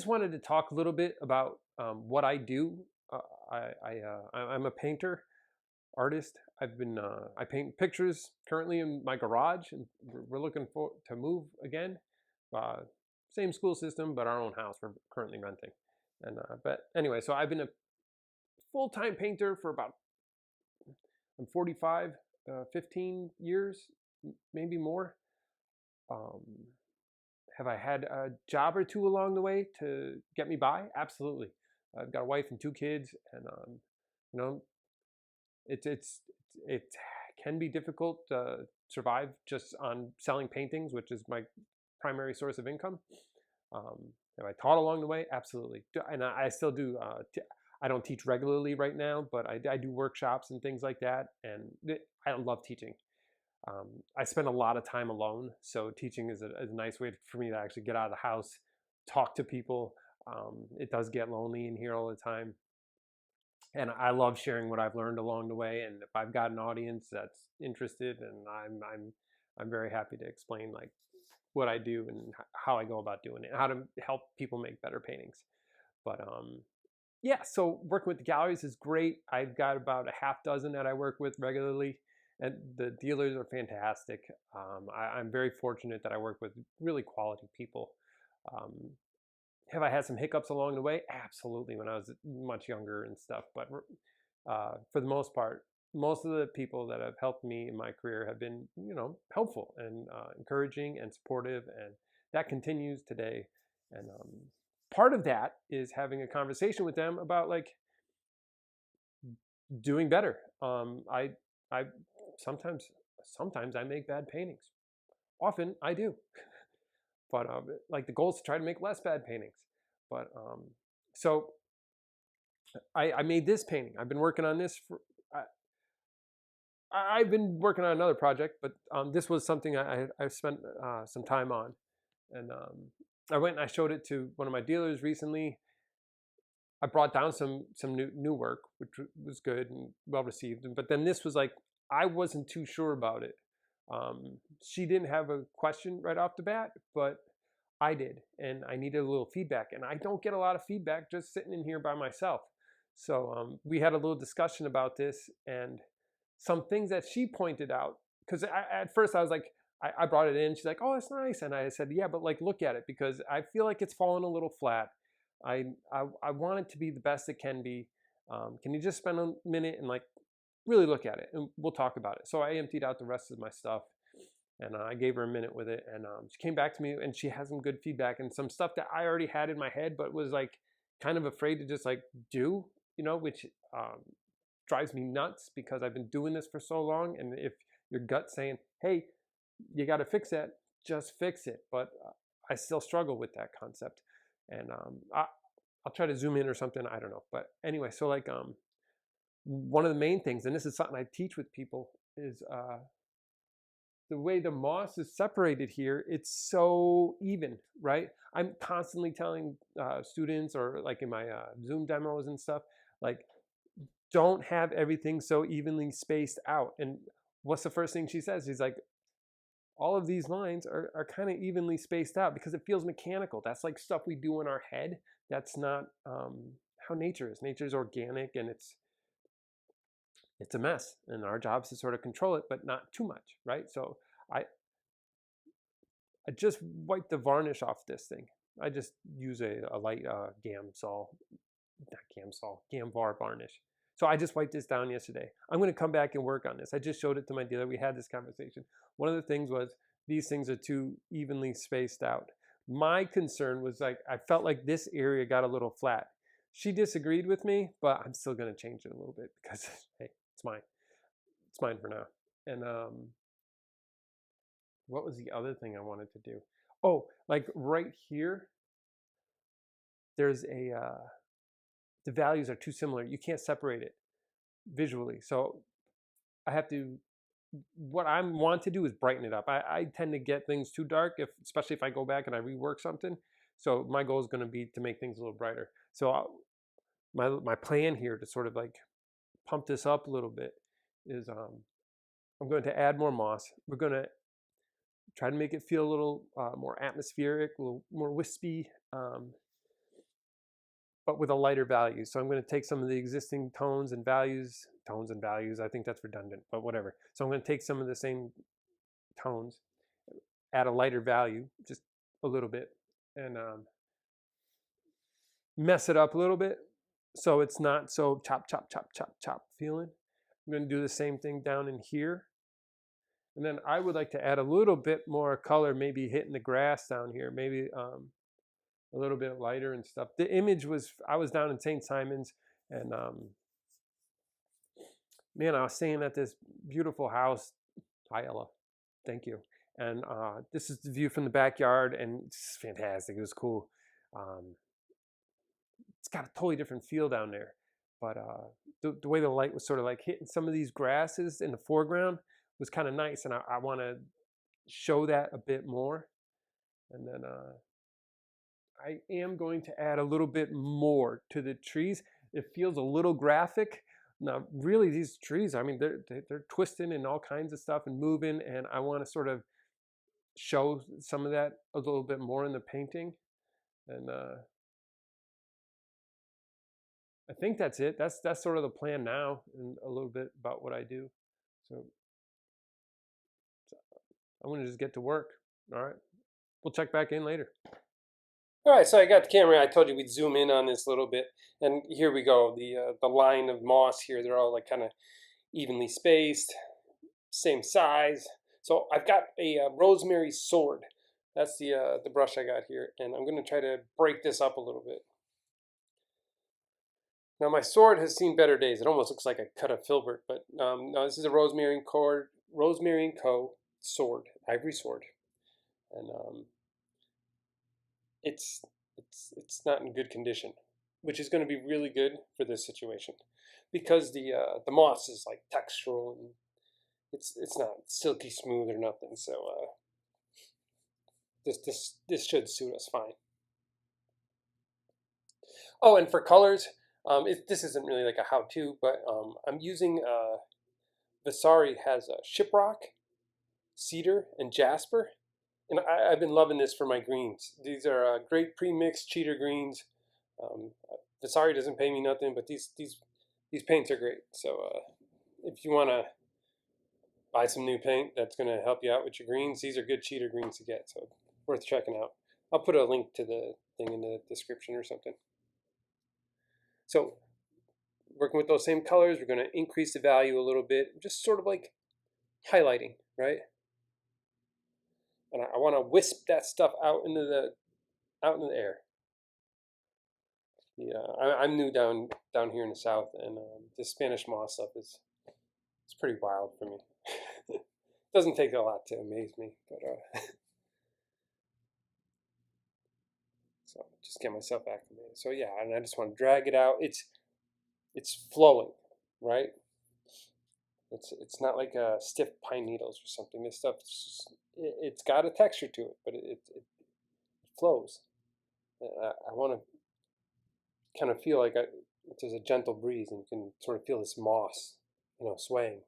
just wanted to talk a little bit about what I do. I'm a painter, artist. I paint pictures currently in my garage, and we're looking for to move again. Uh, Same school system, but our own house. We're currently renting. But anyway, so I've been a full-time painter for about I'm 45, 15 years, maybe more. Um, have I had a job or two along the way to get me by? Absolutely. I've got a wife and two kids, and you know, it's it can be difficult to survive just on selling paintings, which is my primary source of income. Have I taught along the way? Absolutely, and I still do. I don't teach regularly right now, but I do workshops and things like that, and I love teaching. I spend a lot of time alone, so teaching is a nice way for me to actually get out of the house, talk to people. It does get lonely in here all the time, and I love sharing what I've learned along the way. And if I've got an audience that's interested, and I'm very happy to explain like what I do and how I go about doing it, and how to help people make better paintings. But yeah, so working with the galleries is great. I've got about a half dozen that I work with regularly, and the dealers are fantastic. I'm very fortunate that I work with really quality people. Um, have I had some hiccups along the way? Absolutely, when I was much younger and stuff. But for the most part, most of the people that have helped me in my career have been, helpful and encouraging and supportive, and that continues today. And part of that is having a conversation with them about like doing better. I sometimes I make bad paintings. Often I do, but like the goal is to try to make less bad paintings. But so I made this painting. I've been working on this for. I've been working on another project, but this was something I spent some time on, and I went and I showed it to one of my dealers recently. I brought down some new work, which was good and well received. But then this was like I wasn't too sure about it. She didn't have a question right off the bat, but I did, and I needed a little feedback. And I don't get a lot of feedback just sitting in here by myself. So we had a little discussion about this and some things that she pointed out. Because at first I was like, I brought it in. She's like, "Oh, it's nice," and I said, "Yeah, but like look at it because I feel like it's fallen a little flat. I want it to be the best it can be. Can you just spend a minute and like really look at it, and we'll talk about it." So I emptied out the rest of my stuff, and I gave her a minute with it, and she came back to me, and she had some good feedback and some stuff that I already had in my head, but was like kind of afraid to just like do, which drives me nuts because I've been doing this for so long, and if your gut's saying, "Hey, you got to fix that," just fix it. But I still struggle with that concept, and I'll try to zoom in or something. I don't know, but anyway, so like one of the main things, and this is something I teach with people, is the way the moss is separated here. It's so even, right? I'm constantly telling students, or like in my Zoom demos and stuff, like don't have everything so evenly spaced out. And what's the first thing she says? She's like, all of these lines are kind of evenly spaced out because it feels mechanical. That's like stuff we do in our head. That's not how nature is. Nature is organic, and it's a mess, and our job is to sort of control it, but not too much, right? So I just wipe the varnish off this thing. I just use a light Gamvar varnish. So I just wiped this down yesterday. I'm going to come back and work on this. I just showed it to my dealer. We had this conversation. One of the things was these things are too evenly spaced out. My concern was like I felt like this area got a little flat. She disagreed with me, but I'm still going to change it a little bit because hey, it's mine. It's mine for now. And what was the other thing I wanted to do? Oh, like right here, there's the values are too similar. You can't separate it visually. So I have to, what I want to do is brighten it up. I tend to get things too dark, especially if I go back and I rework something. So my goal is going to be to make things a little brighter. So my plan here to sort of like pump this up a little bit is I'm going to add more moss. We're going to try to make it feel a little more atmospheric, a little more wispy. but with a lighter value. So I'm going to take some of the existing tones and values, I think that's redundant, but whatever. So I'm going to take some of the same tones, add a lighter value, just a little bit, and mess it up a little bit so it's not so chop, chop, chop, chop, chop feeling. I'm going to do the same thing down in here. And then I would like to add a little bit more color, maybe hitting the grass down here, maybe a little bit lighter and stuff. The image was, I was down in St. Simon's, and man, I was staying at this beautiful house. Hi, Ella. Thank you. And this is the view from the backyard, and it's fantastic. It was cool. It's got a totally different feel down there. But the way the light was sort of like hitting some of these grasses in the foreground was kind of nice, and I want to show that a bit more. And then I am going to add a little bit more to the trees. It feels a little graphic. Now, really, these trees, I mean, they're twisting and all kinds of stuff and moving, and I want to sort of show some of that a little bit more in the painting. And I think that's it. That's sort of the plan now, and a little bit about what I do. So I'm going to just get to work. All right. We'll check back in later. All right, so I got the camera. I told you we'd zoom in on this a little bit, and here we go. The line of moss here, they're all like kind of evenly spaced, same size. So I've got a rosemary sword. That's the brush I got here, and I'm going to try to break this up a little bit. Now my sword has seen better days. It almost looks like I cut a filbert, but no, this is a Rosemary & Co. sword, ivory sword, and it's not in good condition, which is going to be really good for this situation, because the moss is like textural and it's not silky smooth or nothing. So this should suit us fine. Oh, and for colors, this isn't really like a how-to, but I'm using Vasari has shiprock, cedar, and jasper. And I've been loving this for my greens. These are great pre-mixed cheater greens. Vasari doesn't pay me nothing, but these paints are great. So if you want to buy some new paint that's going to help you out with your greens, these are good cheater greens to get. So worth checking out. I'll put a link to the thing in the description or something. So working with those same colors, we're going to increase the value a little bit, just sort of like highlighting, right? And I want to wisp that stuff out into the air. Yeah, I'm new down here in the south, and this Spanish moss stuff it's pretty wild for me. It doesn't take a lot to amaze me, but so just get myself acclimated. So yeah, and I just want to drag it out. It's flowing, right? It's not like stiff pine needles or something. This stuff it's got a texture to it, but it flows. I want to kind of feel like there's a gentle breeze, and you can sort of feel this moss, swaying.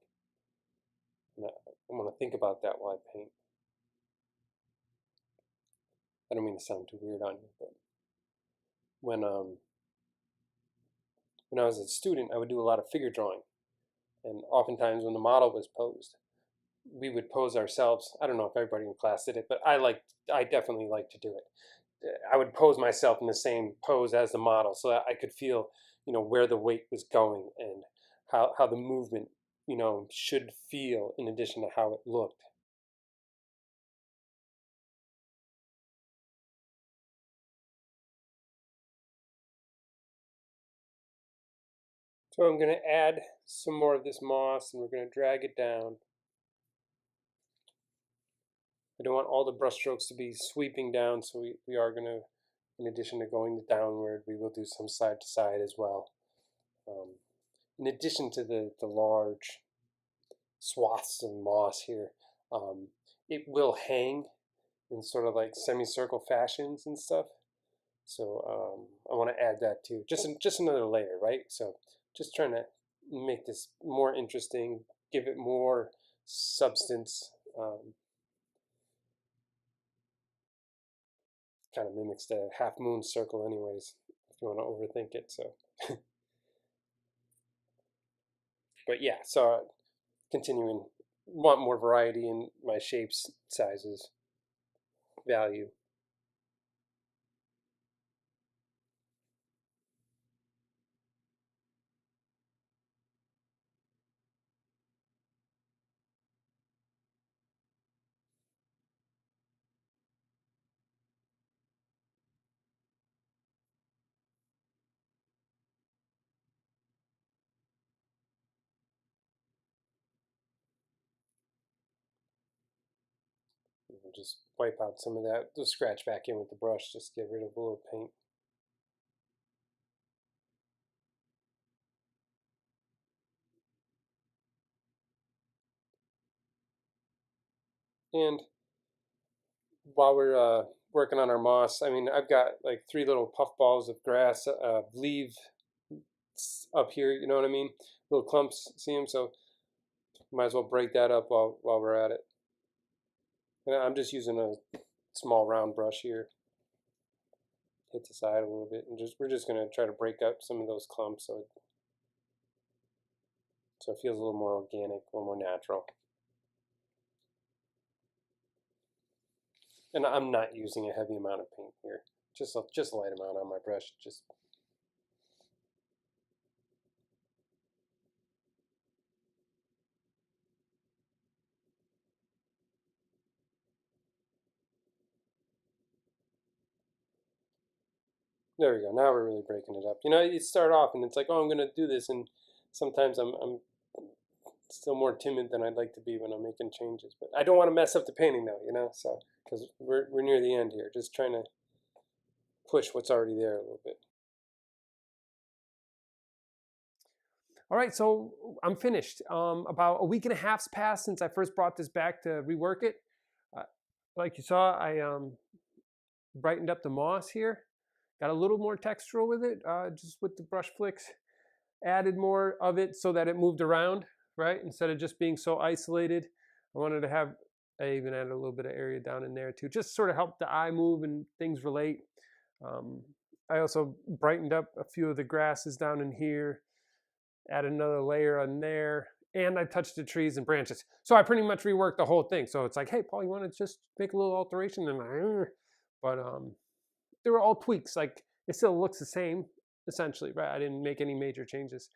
And I'm going to think about that while I paint. I don't mean to sound too weird on you, but when I was a student, I would do a lot of figure drawing, and oftentimes when the model was posed, we would pose ourselves. I don't know if everybody in class did it, but I definitely like to do it. I would pose myself in the same pose as the model, so that I could feel, where the weight was going and how the movement, should feel in addition to how it looked. So I'm going to add some more of this moss, and we're going to drag it down. I don't want all the brush strokes to be sweeping down, so we are going to, in addition to going downward, we will do some side to side as well. In addition to the large swaths of moss here, it will hang in sort of like semicircle fashions and stuff. So I want to add that too. Just another layer, right? So just trying to make this more interesting, give it more substance. Kind of mimics the half moon circle anyways, you want to overthink it. So, but yeah, so continuing, want more variety in my shapes, sizes, value. Just wipe out some of that, just scratch back in with the brush, just get rid of a little paint. And while we're working on our moss, I mean, I've got like 3 little puffballs of grass, leaves up here, you know what I mean? Little clumps, see them? So might as well break that up while we're at it. And I'm just using a small round brush here. Hit the side a little bit, and we're just gonna try to break up some of those clumps so it feels a little more organic, a little more natural. And I'm not using a heavy amount of paint here, just a light amount on my brush. Just there we go. Now we're really breaking it up. You know, you start off and it's like, oh, I'm gonna do this, and sometimes I'm still more timid than I'd like to be when I'm making changes. But I don't want to mess up the painting though, you know. So because we're near the end here, just trying to push what's already there a little bit. All right, so I'm finished. About a week and a half's passed since I first brought this back to rework it. Uh, like you saw, I brightened up the moss here. Got a little more textural with it, just with the brush flicks. Added more of it so that it moved around, right? Instead of just being so isolated. I wanted to have, I even added a little bit of area down in there too, just sort of help the eye move and things relate. Um, I also brightened up a few of the grasses down in here, add another layer on there, and I touched the trees and branches. So I pretty much reworked the whole thing. So it's like, hey, Paul, you want to just make a little alteration? And but they were all tweaks. Like it still looks the same essentially, right? I didn't make any major changes.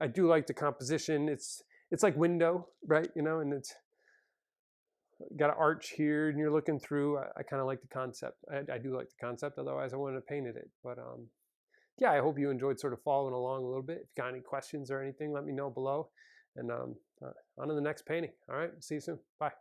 I do like the composition. It's like window, right? You know, and it's got an arch here, and you're looking through. I kind of like the concept. I do like the concept. Otherwise, I wouldn't have painted it. But yeah, I hope you enjoyed sort of following along a little bit. If you got any questions or anything, let me know below. And on to the next painting. All right, see you soon. Bye.